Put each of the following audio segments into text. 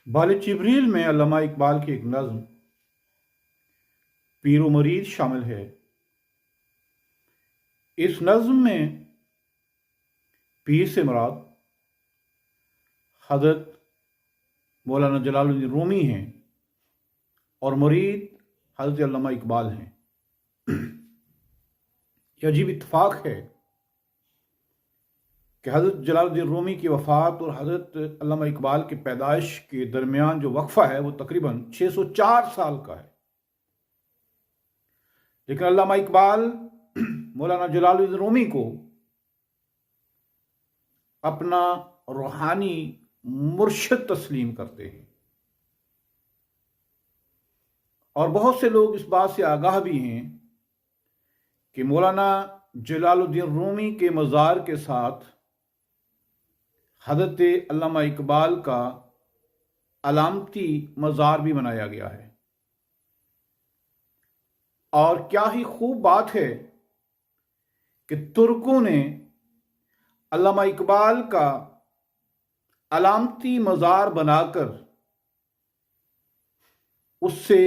बाल जिब्रील में अल्लामा इकबाल की एक नज़्म पीर व मुरीद शामिल है। इस नज़्म में पीर से मुराद हज़रत मौलाना जलालुद्दीन रूमी हैं और मुरीद हज़रत अल्लामा इकबाल हैं। यह अजीब इत्तेफाक है कि हज़रत जलालुद्दीन रूमी की वफ़ात और हज़रत अल्लामा इकबाल की पैदाइश के दरमियान जो वक्फ़ा है वो तकरीबन 604 साल का है। लेकिन अल्लामा इकबाल मौलाना जलालुद्दीन रूमी को अपना रूहानी मुर्शिद तस्लीम करते हैं और बहुत से लोग इस बात से आगाह भी हैं कि मौलाना जलालुद्दीन रूमी के मज़ार के साथ हज़रत अल्लामा इकबाल का अलामती मज़ार भी बनाया गया है। और क्या ही खूब बात है कि तुर्कों ने अल्लामा इकबाल का अलामती मज़ार बनाकर उससे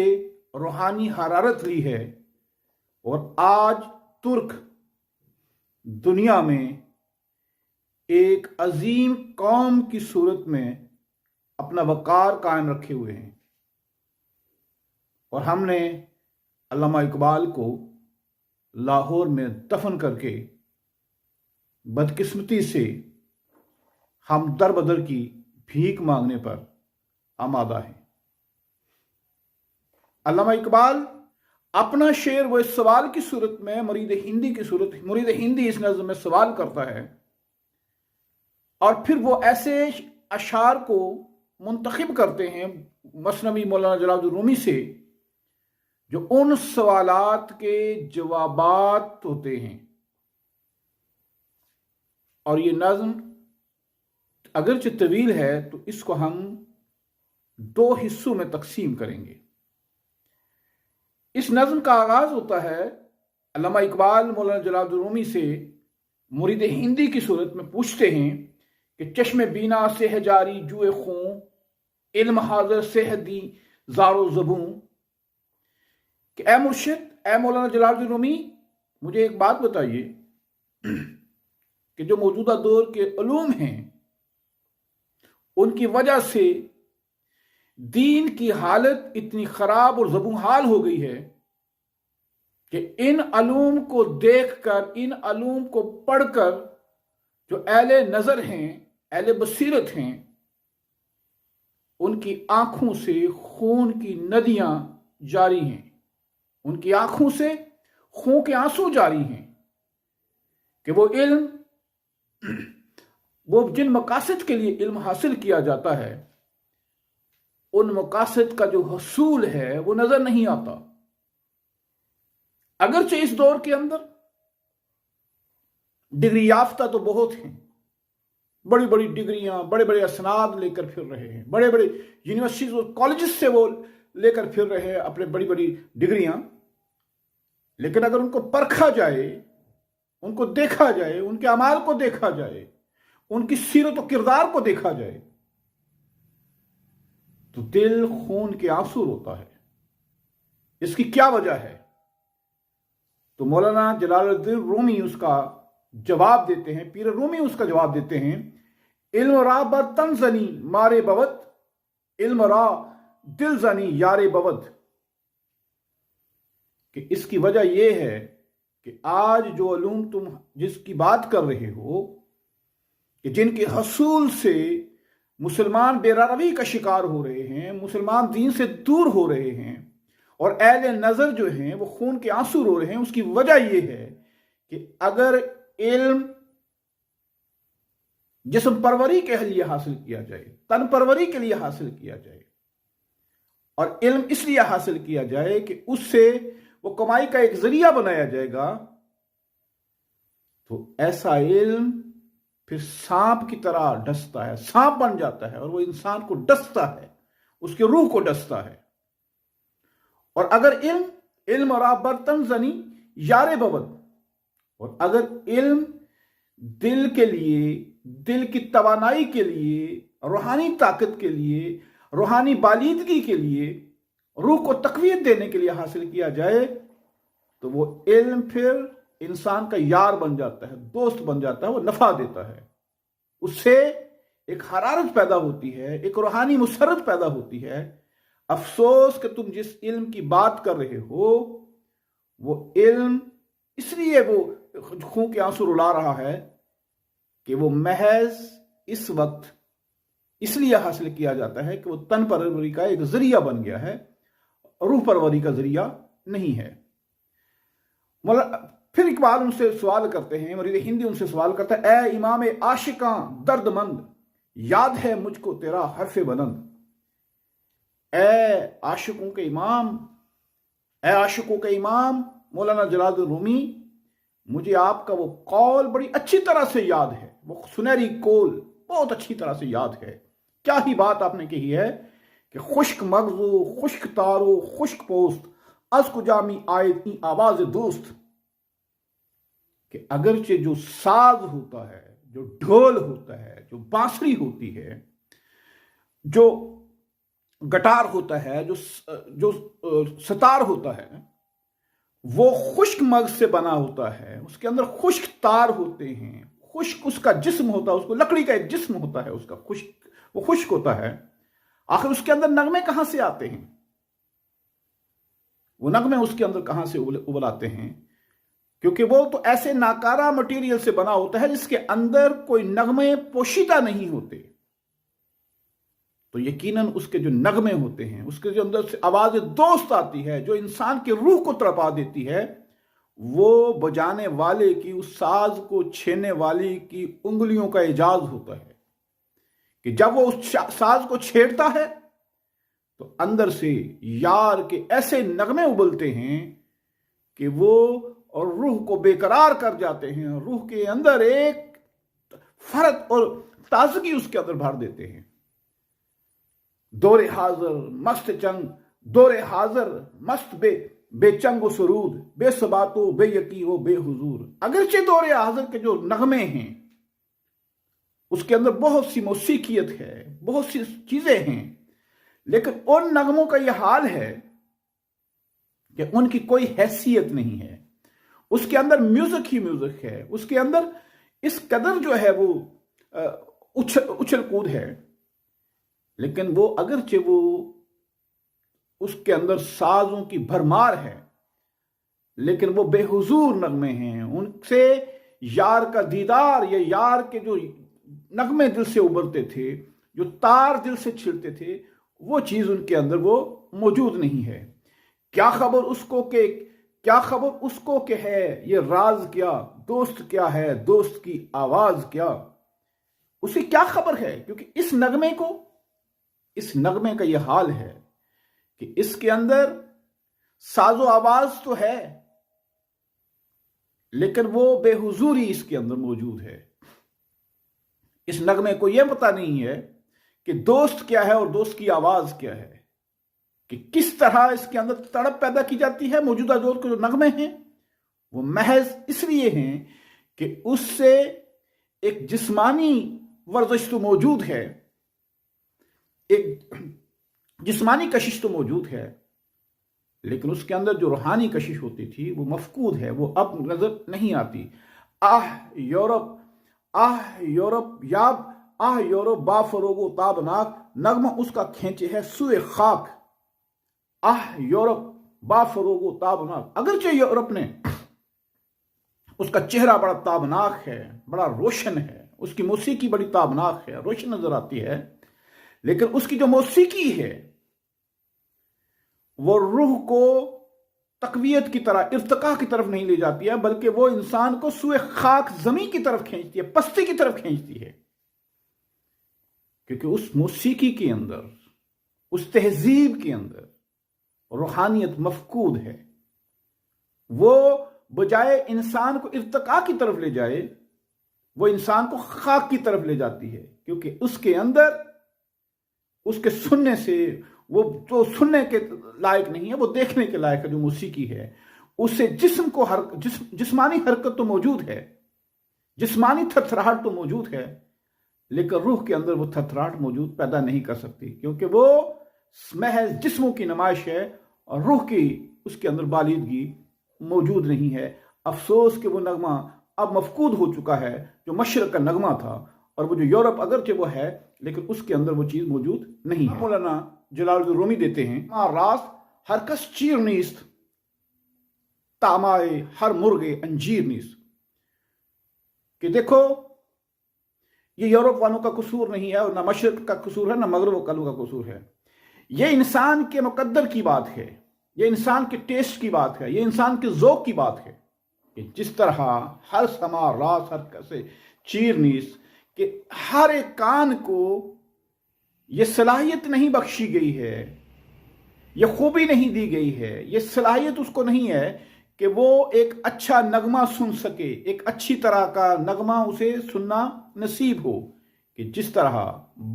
रूहानी हरारत ली है और आज तुर्क दुनिया में एक अजीम कौम की सूरत में अपना वक़ार कायम रखे हुए हैं। और हमने अल्लामा इकबाल को लाहौर में दफन करके बदकिस्मती से हम दर बदर की भीख मांगने पर आमादा हैं। अल्लामा इकबाल अपना शेर वो इस सवाल की सूरत में मुरीद हिंदी इस नज़्म में सवाल करता है और फिर वो ऐसे अशार को मुंतखब करते हैं मसनवी मौलाना जलालुद्दीन रूमी से जो उन सवालात के जवाबात होते हैं। और ये नज़्म अगरचे तवील है तो इसको हम दो हिस्सों में तकसीम करेंगे। इस नज़्म का आगाज होता है अल्लामा इकबाल मौलाना जलालुद्दीन रूमी से मुरीद हिंदी की सूरत में पूछते हैं कि चश्मे बीना से है जारी जुए खूं, इल्म हाज़िर से है दी ज़ारो ज़बूं, कि ए मुर्शिद, ए मौलाना जलालुद्दीन रूमी, मुझे एक बात बताइए कि जो मौजूदा दौर के उलूम हैं उनकी वजह से दीन की हालत इतनी खराब और ज़बूं हाल हो गई है कि इन अलूम को देखकर, इन अलूम को पढ़कर जो अहले नज़र हैं, अहले बसीरत हैं, उनकी आंखों से खून की नदियां जारी हैं, उनकी आंखों से खून के आंसू जारी हैं कि वो इल्म, वो जिन मकासद के लिए इल्म हासिल किया जाता है उन मकासद का जो हसूल है वो नजर नहीं आता। अगरचे इस दौर के अंदर डिग्री याफ्ता तो बहुत हैं, बड़ी बड़ी डिग्रियां, बड़े बड़े असनाद लेकर फिर रहे हैं, बड़े बड़े यूनिवर्सिटीज और कॉलेजेस से वो लेकर फिर रहे हैं अपने बड़ी बड़ी डिग्रियां। लेकिन अगर उनको परखा जाए, उनको देखा जाए, उनके अमाल को देखा जाए, उनकी सीरत और किरदार को देखा जाए तो दिल खून के आंसू रोता है। इसकी क्या वजह है? तो मौलाना जलालुद्दीन रूमी उसका जवाब देते हैं, पीर रूमी उसका जवाब देते हैं, इल्म रा बर तन जनी मारे बवत, इल्म रा दिल जनी यारे बवत, कि इसकी वजह यह है कि आज जो अलूम तुम जिसकी बात कर रहे हो कि जिनके हसूल से मुसलमान बेरारवी का शिकार हो रहे हैं, मुसलमान दीन से दूर हो रहे हैं और अहले नज़र जो हैं वो खून के आंसू रो रहे हैं, उसकी वजह यह है कि अगर इल्म जिस्म परवरी के लिए हासिल किया जाए, तन परवरी के लिए हासिल किया जाए और इल्म इसलिए हासिल किया जाए कि उससे वो कमाई का एक जरिया बनाया जाएगा, तो ऐसा इल्म फिर सांप की तरह डसता है, सांप बन जाता है और वो इंसान को डसता है, उसके रूह को डसता है। और अगर इल्म रा बर्तन जनी यारे बवत, और अगर इल्म दिल के लिए, दिल की तवानाई के लिए, रूहानी ताकत के लिए, रूहानी बालिदगी के लिए, रूह को तकवीत देने के लिए हासिल किया जाए, तो वो इल्म फिर इंसान का यार बन जाता है, दोस्त बन जाता है, वो नफा देता है। उससे एक हरारत पैदा होती है, एक रूहानी मुसरत पैदा होती है। अफसोस कि तुम जिस इल्म की बात कर रहे हो, वो इल्म इसलिए वो खून के आंसू रुला रहा है कि वो महज इस वक्त इसलिए हासिल किया जाता है कि वो तन परवरी का एक जरिया बन गया है, रूह परवरी का जरिया नहीं है। फिर इकबाल उनसे सवाल करते हैं, मुरीद हिंदी उनसे सवाल करता है, ए इमाम आशिकां दर्दमंद, याद है मुझको तेरा हरफे बुलंद। ए आशिकों के इमाम मौलाना जलालुद्दीन रूमी, मुझे आपका वो कौल बड़ी अच्छी तरह से याद है, वो सुनहरी कौल बहुत अच्छी तरह से याद है। क्या ही बात आपने कही है कि खुश्क मगजू, खुश्क तारो, खुश्क पोस्त, अज कुजामी आयत आवाज दोस्त, कि अगरचे जो साज होता है, जो ढोल होता है, जो बांसुरी होती है, जो गटार होता है, जो सतार होता है, वो खुश्क मगज से बना होता है, उसके अंदर खुश्क तार होते हैं, खुश्क उसका जिस्म होता है, उसको लकड़ी का एक जिस्म होता है, उसका खुश्क, वो खुश्क होता है। आखिर उसके अंदर नगमे कहां से आते हैं? वो नगमे उसके अंदर कहां से उबल आते हैं? क्योंकि वो तो ऐसे नाकारा मटेरियल से बना होता है जिसके अंदर कोई नगमे पोशीदा नहीं होते। तो यकीनन उसके जो नगमे होते हैं, उसके जो अंदर से आवाज दोस्त आती है, जो इंसान की रूह को तड़पा देती है, वो बजाने वाले की, उस साज को छेड़ने वाले की उंगलियों का एजाज होता है कि जब वो उस साज को छेड़ता है तो अंदर से यार के ऐसे नगमे उबलते हैं कि वो और रूह को बेकरार कर जाते हैं, रूह के अंदर एक फरत और ताजगी उसके अंदर भर देते हैं। दौरे हाजर मस्त चंग, दौरे हाजर मस्त बेचंग व सुरूद, बेसबातो बेयकी हो बेहुजूर। अगरचे दौरे हाजर के जो नगमे हैं उसके अंदर बहुत सी मौसीकियत है, बहुत सी चीजें हैं, लेकिन उन नगमों का यह हाल है कि उनकी कोई हैसियत नहीं है। उसके अंदर म्यूजिक ही म्यूजिक है, उसके अंदर इस कदर जो है वो उछल कूद है, लेकिन वो अगरचे वो उसके अंदर साजों की भरमार है, लेकिन वो बेहुजूर नगमे हैं। उनसे यार का दीदार या यार के जो नगमे दिल से उबरते थे, जो तार दिल से छिड़ते थे, वो चीज उनके अंदर वो मौजूद नहीं है। क्या खबर उसको के है ये राज क्या, दोस्त क्या है दोस्त की आवाज क्या, उसे क्या खबर है? क्योंकि इस नगमे का यह हाल है कि इसके अंदर साजो आवाज तो है, लेकिन वो बेहुजूरी इसके अंदर मौजूद है। इस नगमे को यह पता नहीं है कि दोस्त क्या है और दोस्त की आवाज क्या है, कि किस तरह इसके अंदर तड़प पैदा की जाती है। मौजूदा दौर के जो नगमे हैं वो महज इसलिए हैं कि उससे एक जिस्मानी वर्जिश तो मौजूद है, एक जिस्मानी कशिश तो मौजूद है, लेकिन उसके अंदर जो रूहानी कशिश होती थी वो मफकूद है, वो अब नजर नहीं आती। आह यूरोप याब, आह यूरोप बाफरोगो ताबनाक, नगमा उसका खींचे है सुए खाक। आह यूरोप बाफरोगो ताबनाक, अगरचे यूरोप ने उसका चेहरा बड़ा ताबनाक है, बड़ा रोशन है, उसकी मौसीकी बड़ी ताबनाक है, रोशन नजर आती है, लेकिन उसकी जो मौसीकी है वो रूह को तकवीयत की तरह, इर्तिका की तरफ नहीं ले जाती है, बल्कि वो इंसान को सुए खाक, जमीन की तरफ खींचती है, पस्ती की तरफ खींचती है। क्योंकि उस मौसीकी के अंदर, उस तहजीब के अंदर रूहानियत मफकूद है। वो बजाय इंसान को इर्तिका की तरफ ले जाए, वो इंसान को खाक की तरफ ले जाती है, क्योंकि उसके अंदर उसके सुनने से, वो तो सुनने के लायक नहीं है, वो देखने के लायक है। जो मौसीकी है उससे जिस्म को जिस्मानी हरकत तो मौजूद है, जिस्मानी थरथराहट तो मौजूद है, लेकिन रूह के अंदर वो थरथराहट मौजूद पैदा नहीं कर सकती, क्योंकि वो महज जिस्मों की नुमाइश है और रूह की उसके अंदर बालिदगी मौजूद नहीं है। अफसोस कि वो नगमा अब मफकूद हो चुका है, जो मशरक का नगमा था, और वो जो यूरोप अगरचे वो है लेकिन उसके अंदर वो चीज़ मौजूद नहीं है। मौलाना जलालुद्दीन रूमी देते हैं, रास हर कस चीर नीस्त तामाए हर मुर्गे अंजीर नीस्त, कि देखो ये यूरोप वालों का कसूर नहीं है और ना मशरक का कसूर है ना मगरब वालों का कसूर है। ये इंसान के मुकद्दर की बात है, ये इंसान के टेस्ट की बात है, ये इंसान के ज़ौक़ की बात है कि जिस तरह हर समा रास हर कसे चीर नीस, कि हर एक कान को ये सलाहियत नहीं बख्शी गई है, ये खूबी नहीं दी गई है, ये सलाहियत उसको नहीं है कि वो एक अच्छा नगमा सुन सके, एक अच्छी तरह का नगमा उसे सुनना नसीब हो। कि जिस तरह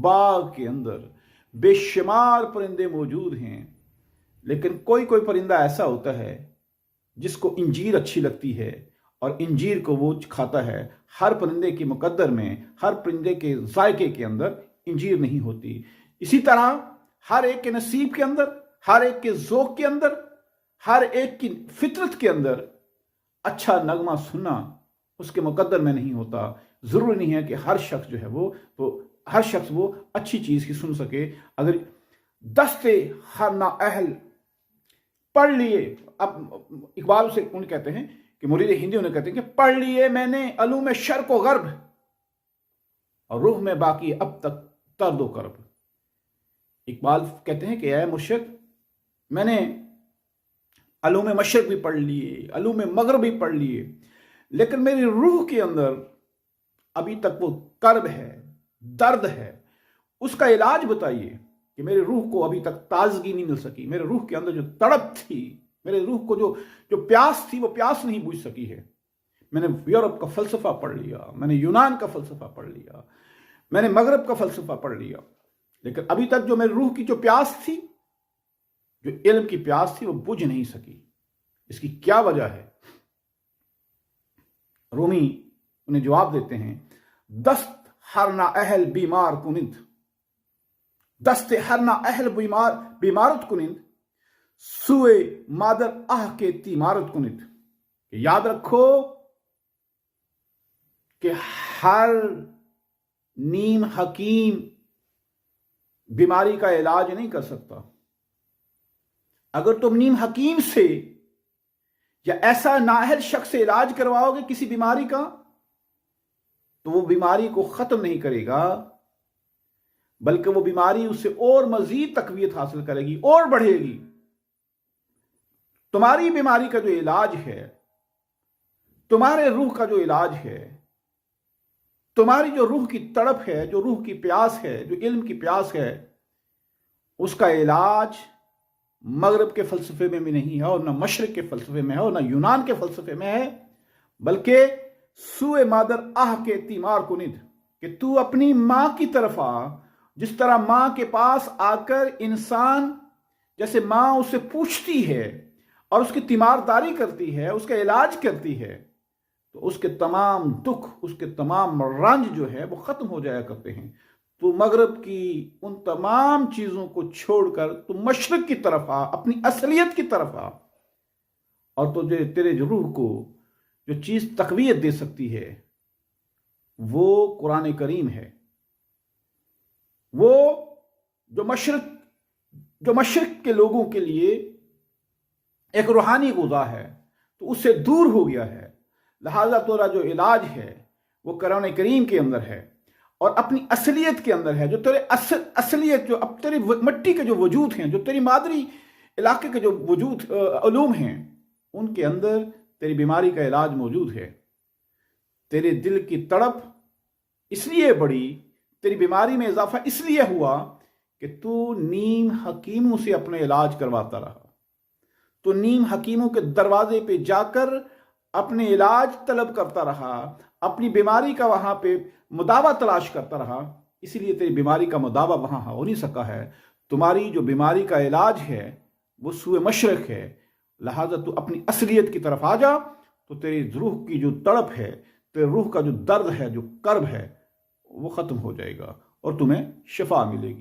बाग के अंदर बेशुमार परिंदे मौजूद हैं, लेकिन कोई कोई परिंदा ऐसा होता है जिसको इंजीर अच्छी लगती है और इंजीर को वो खाता है। हर परिंदे के मुकद्दर में, हर परिंदे के जायके के अंदर इंजीर नहीं होती। इसी तरह हर एक के नसीब के अंदर, हर एक के ज़ौक़ के अंदर, हर एक की फितरत के अंदर अच्छा नगमा सुनना उसके मुकद्दर में नहीं होता। ज़रूरी नहीं है कि हर शख्स जो है हर शख्स वो अच्छी चीज़ की सुन सके। अगर दस्ते हर ना अहल पढ़ लिए, अब इकबाल से उन्हें कहते हैं कि मुरीद हिंदी उन्हें कहते हैं कि पढ़ लिए मैंने अलूम शर्क व गर्ब और रूह में बाकी अब तक दर्द व करब। इकबाल कहते हैं कि ऐ मुर्शिद, मैंने अलूम मशरक भी पढ़ लिए, अलूम मगरब भी पढ़ लिए, लेकिन मेरी रूह के अंदर अभी तक वो कर्ब है, दर्द है। उसका इलाज बताइए कि मेरे रूह को अभी तक ताजगी नहीं मिल सकी, मेरे रूह के अंदर जो तड़प थी, मेरे रूह को जो प्यास थी वो प्यास नहीं बुझ सकी है। मैंने यूरोप का फ़लसफ़ा पढ़ लिया, मैंने यूनान का फ़लसफ़ा पढ़ लिया, मैंने मगरब का फ़लसफ़ा पढ़ लिया, लेकिन अभी तक जो मेरे रूह की जो प्यास थी, जो इल्म की प्यास थी, वो बुझ नहीं सकी। इसकी क्या वजह है? रूमी उन्हें जवाब देते हैं, दस्त हर ना अहल बीमार कुनिंद, दस्ते हर ना अहल बीमारत कुनिंद, सुए मादर आह के तीमारत कुनिंद। याद रखो कि हर नीम हकीम बीमारी का इलाज नहीं कर सकता। अगर तुम नीम हकीम से या ऐसा नाअहल शख्स से इलाज करवाओगे किसी बीमारी का, तो वो बीमारी को खत्म नहीं करेगा, बल्कि वो बीमारी उससे और मजीद तकवीत हासिल करेगी और बढ़ेगी। तुम्हारी बीमारी का जो इलाज है, तुम्हारे रूह का जो इलाज है, तुम्हारी जो रूह की तड़प है, जो रूह की प्यास है, जो इल्म की प्यास है, उसका इलाज मगरब के फ़लसफ़े में भी नहीं है और ना मशरक़ के फ़लसफ़े में है और ना यूनान के फ़लसफ़े में है, बल्कि सुए मादर आह के तीमार कुनिद, कि तू अपनी माँ की तरफ आ। जिस तरह माँ के पास आकर इंसान, जैसे माँ उससे पूछती है और उसकी तीमारदारी करती है, उसका इलाज करती है, तो उसके तमाम दुख, उसके तमाम रंज जो है वो ख़त्म हो जाया करते हैं। तो मगरब की उन तमाम चीज़ों को छोड़कर तू मशरक़ की तरफ आ, अपनी असलियत की तरफ आ, और तो जो तेरे रूह को जो चीज़ तक़वियत दे सकती है वो कुरान करीम है। वो जो मशरक़ के लोगों के लिए एक रूहानी गुज़ा है, तो उससे दूर हो गया है। लिहाजा तेरा जो इलाज है वो कुरान करीम के अंदर है और अपनी असलियत के अंदर है। जो तेरे असलियत, जो अब तेरी मिट्टी के जो वजूद हैं, जो तेरी मादरी इलाके के जो वजूद उलूम हैं, उनके अंदर तेरी बीमारी का इलाज मौजूद है। तेरे दिल की तड़प इसलिए बढ़ी, तेरी बीमारी में इजाफा इसलिए हुआ कि तू नीम हकीमों से अपने इलाज करवाता रहा। तो नीम हकीमों के दरवाजे पे जाकर अपने इलाज तलब करता रहा, अपनी बीमारी का वहां पे मुदावा तलाश करता रहा, इसीलिए तेरी बीमारी का मुदावा वहां हो नहीं सका है। तुम्हारी जो बीमारी का इलाज है वो सूए मशरक़ है। लिहाजा तू अपनी असलियत की तरफ आ जा, तो तेरी रूह की जो तड़प है, तेरे रूह का जो दर्द है, जो कर्ब है, وہ ختم ہو جائے گا اور تمہیں شفا ملے گی۔